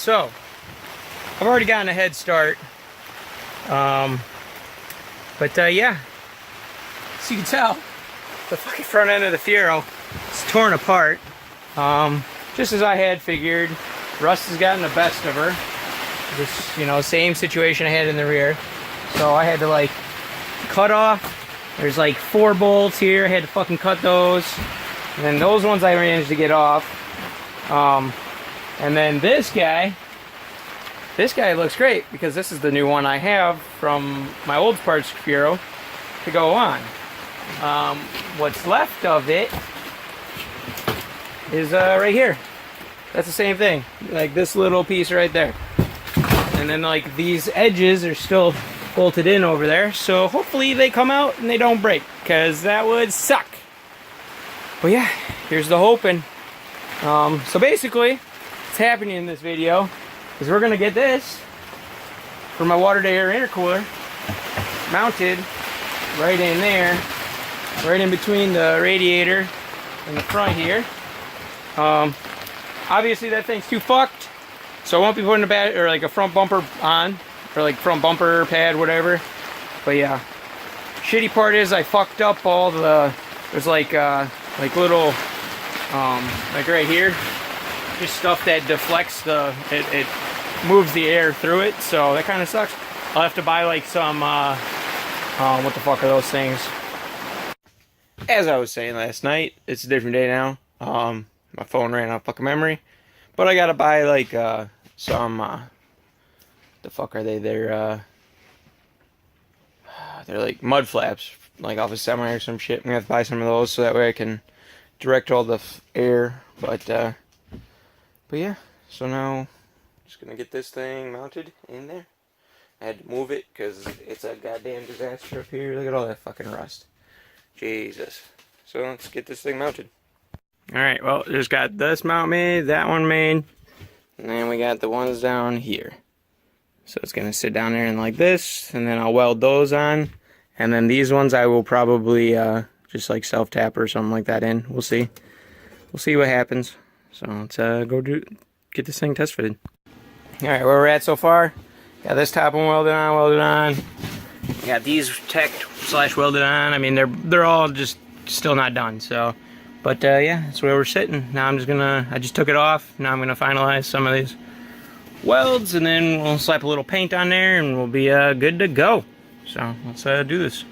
so I've already gotten a head start. Yeah, as you can tell, the fucking front end of the Fiero is torn apart. Just as I had figured. Rust has gotten the best of her. Just, you know, same situation I had in the rear. So I had to like cut off. There's like 4 bolts here. I had to fucking cut those. And then those ones I managed to get off. And then this guy looks great because this is the new one I have from my old parts Fiero to go on. What's left of it is right here. That's the same thing, like this little piece right there. And then like these edges are still bolted in over there, so hopefully they come out and they don't break, because that would suck. But yeah, here's the hoping. So basically, what's happening in this video is we're gonna get this for my water to air intercooler mounted right in there, right in between the radiator and the front here. Obviously that thing's too fucked, so I won't be putting a bad or like a front bumper on, or like front bumper pad, whatever. But yeah, shitty part is I fucked up all the, there's like little like right here, just stuff that deflects the, it moves the air through it, so that kind of sucks. I'll have to buy like some what the fuck are those things? As I was saying last night, it's a different day now. My phone ran out of fucking memory. But I gotta buy like some the fuck are they? They're like mud flaps, like off a semi or some shit. I'm gonna have to buy some of those so that way I can direct all the air. But yeah, so now I'm just gonna get this thing mounted in there. I had to move it because it's a goddamn disaster up here. Look at all that fucking rust. Jesus. So let's get this thing mounted. Alright, well, just got this mount made, that one made, and then we got the ones down here. So it's going to sit down there and like this, and then I'll weld those on, and then these ones I will probably just like self-tap or something like that in. We'll see. We'll see what happens. So let's go get this thing test fitted. Alright, where we're at so far, got this top one welded on. Got these tech/welded on. I mean, they're all just still not done, so... But yeah, that's where we're sitting. Now I just took it off. Now I'm gonna finalize some of these welds, and then we'll slap a little paint on there, and we'll be good to go. So let's do this.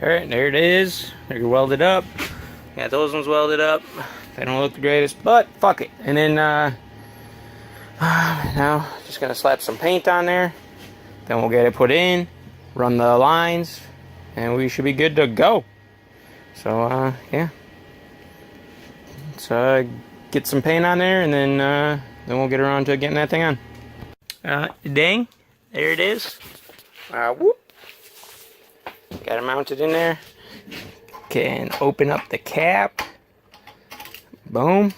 All right, there it is. They're welded up. Got those ones welded up. They don't look the greatest, but fuck it. And then now just gonna slap some paint on there. Then we'll get it put in, run the lines, and we should be good to go. So yeah. So get some paint on there, and then we'll get around to getting that thing on. Dang, there it is. Whoop. Got it mounted in there. Can open up the cap. Boom.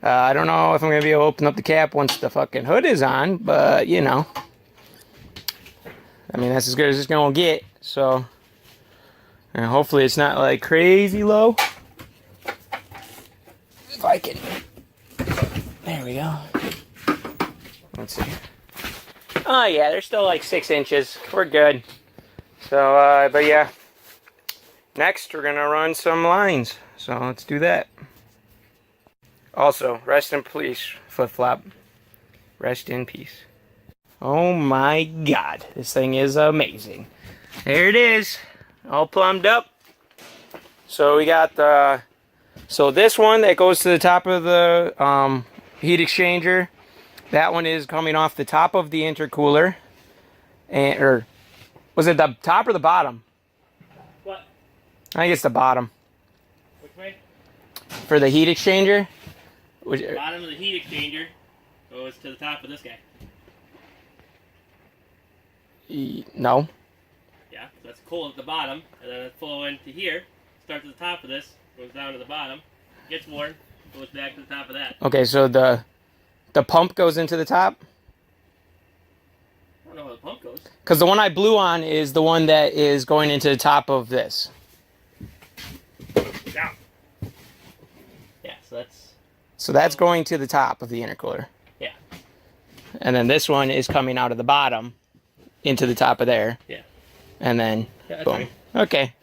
I don't know if I'm gonna be able to open up the cap once the fucking hood is on, but you know, I mean that's as good as it's gonna get. So, and hopefully it's not like crazy low. If I can, there we go. Let's see. Oh yeah, they're still like 6 inches. We're good. So, but yeah. Next, we're gonna run some lines. So let's do that. Also, rest in peace, flip flop. Rest in peace. Oh my God, this thing is amazing. There it is, all plumbed up. So we got the. So this one that goes to the top of the heat exchanger, that one is coming off the top of the intercooler, or was it the top or the bottom? What? I think it's the bottom. Which way? For the heat exchanger. The bottom of the heat exchanger goes to the top of this guy. No. Yeah, so that's cold at the bottom, and then it's flow into here, starts at the top of this, goes down to the bottom, gets warm, goes back to the top of that. Okay, so the pump goes into the top? I don't know how the pump goes. Because the one I blew on is the one that is going into the top of this. Yeah. Yeah, so that's... So that's going to the top of the intercooler. Yeah. and then this one is coming out of the bottom into the top of there. Yeah. And then, Yeah, boom. Right. Okay.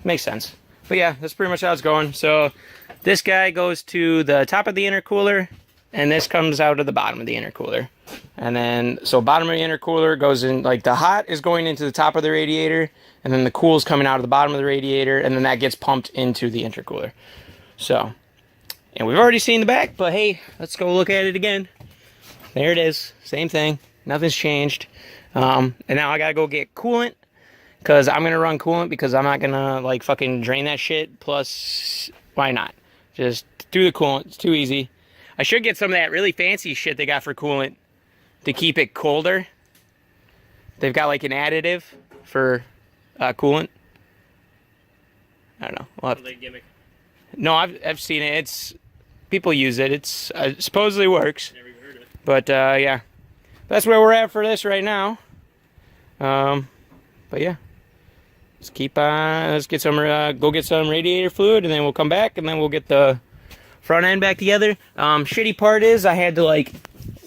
Makes sense. But yeah, that's pretty much how it's going. So this guy goes to the top of the intercooler, and this comes out of the bottom of the intercooler. And then, so bottom of the intercooler goes in, like the hot is going into the top of the radiator, and then the cool is coming out of the bottom of the radiator, and then that gets pumped into the intercooler. So, and we've already seen the back, but hey, let's go look at it again. There it is. Same thing. Nothing's changed. And now I gotta go get coolant, because I'm gonna run coolant, because I'm not gonna like fucking drain that shit. Plus, why not? Just do the coolant. It's too easy. I should get some of that really fancy shit they got for coolant to keep it colder. They've got like an additive for coolant. I don't know. We'll gimmick. No, I've seen it. It's people use it. It's supposedly works. Never even heard of it. But yeah, that's where we're at for this right now. But yeah, let's keep on. Let's get some. Go get some radiator fluid, and then we'll come back, and then we'll get the front end back together. Shitty part is I had to like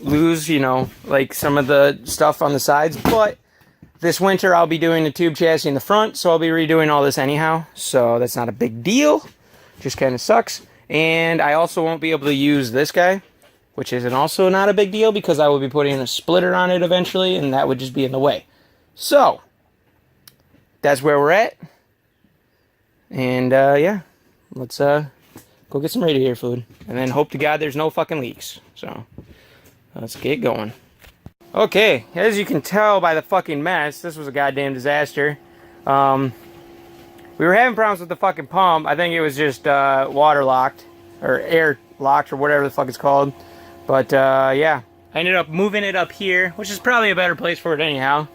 lose, you know, like some of the stuff on the sides, but this winter I'll be doing the tube chassis in the front, so I'll be redoing all this anyhow, so that's not a big deal. Just kind of sucks. And I also won't be able to use this guy, which is also not a big deal, because I will be putting a splitter on it eventually, and that would just be in the way. So that's where we're at. And yeah, let's go get some radiator fluid, and then hope to God there's no fucking leaks. So let's get going. Okay, as you can tell by the fucking mess, this was a goddamn disaster. We were having problems with the fucking pump. I think it was just water locked, or air locked, or whatever the fuck it's called. But yeah, I ended up moving it up here, which is probably a better place for it anyhow.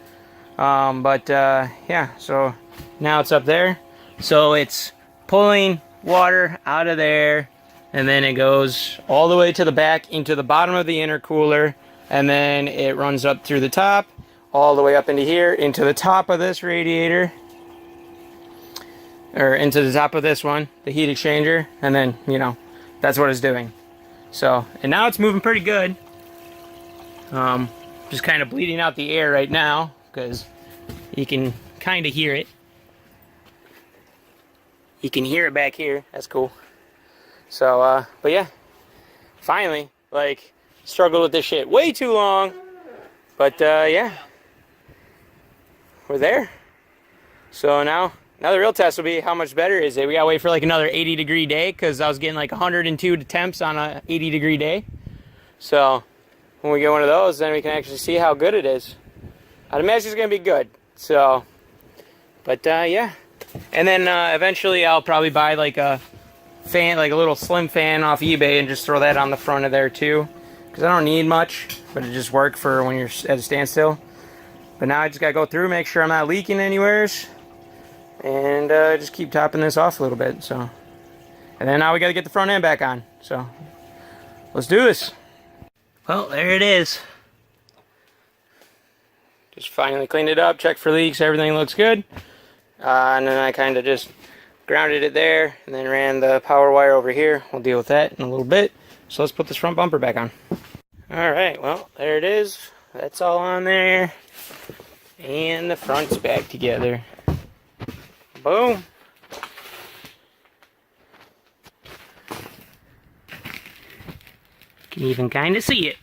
But yeah, so now it's up there. So it's pulling water out of there, and then it goes all the way to the back into the bottom of the intercooler, and then it runs up through the top, all the way up into here, into the top of this radiator, or into the top of this one, the heat exchanger, and then, you know, that's what it's doing. So, and now it's moving pretty good. Just kind of bleeding out the air right now, because you can kind of hear it. You can hear it back here. That's cool. So, but yeah, finally, like, struggled with this shit way too long, but yeah, we're there. So now the real test will be how much better is it. We gotta wait for like another 80-degree day, because I was getting like 102 temps on a 80-degree day. So when we get one of those, then we can actually see how good it is. I'd imagine it's gonna be good. So, but yeah. And then eventually I'll probably buy like a fan, like a little slim fan off eBay, and just throw that on the front of there too. Because I don't need much, but it just works for when you're at a standstill. But now I just gotta go through, make sure I'm not leaking anywheres, and just keep topping this off a little bit. So, and then now we gotta get the front end back on. So, let's do this. Well, there it is. Just finally cleaned it up, checked for leaks, everything looks good. And then I kind of just grounded it there, and then ran the power wire over here. We'll deal with that in a little bit. So let's put this front bumper back on. Alright, well, there it is. That's all on there. And the front's back together. Boom. Can even kind of see it.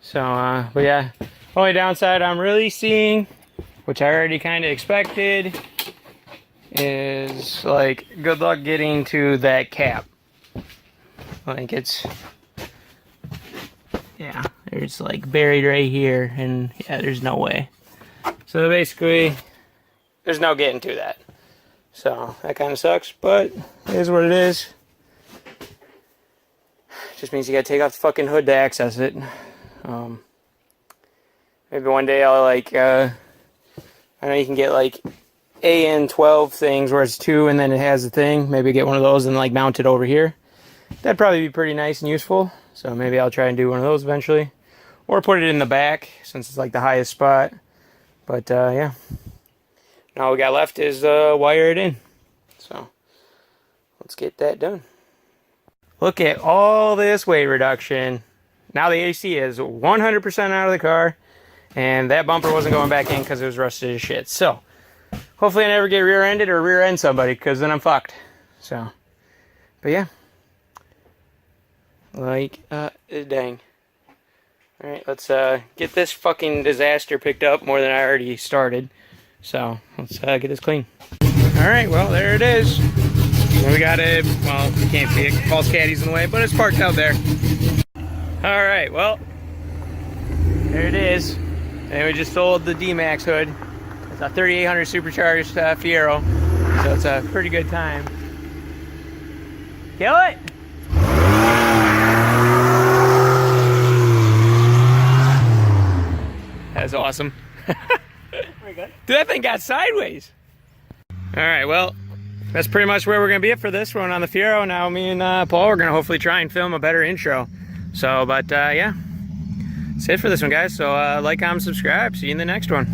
So, but yeah, only downside I'm really seeing, which I already kind of expected, is like, good luck getting to that cap. Like, it's, yeah, there's like buried right here, and yeah, there's no way. So basically, there's no getting to that. So that kind of sucks, but it is what it is. Just means you gotta take off the fucking hood to access it. Maybe one day I'll like, I know you can get like AN12 things where it's two and then it has a thing. Maybe get one of those and like mount it over here. That'd probably be pretty nice and useful. So maybe I'll try and do one of those eventually. Or put it in the back, since it's like the highest spot. But yeah. Now all we got left is wire it in. So let's get that done. Look at all this weight reduction. Now the AC is 100% out of the car, and that bumper wasn't going back in because it was rusted as shit. So, hopefully I never get rear-ended or rear-end somebody, because then I'm fucked. So, but yeah. Like, dang. Alright, let's get this fucking disaster picked up more than I already started. So, let's get this clean. Alright, well, there it is. We got it, well, you can't see it, false caddy's in the way, but it's parked out there. Alright, well, there it is. And we just sold the D-Max hood. It's a 3800 supercharged Fiero, so it's a pretty good time. Kill it! That's awesome. Very good. Dude, that thing got sideways. Alright, well, that's pretty much where we're going to be at for this one on the Fiero. Now me and Paul are going to hopefully try and film a better intro. So, but yeah, that's it for this one, guys. So like, comment, subscribe. See you in the next one.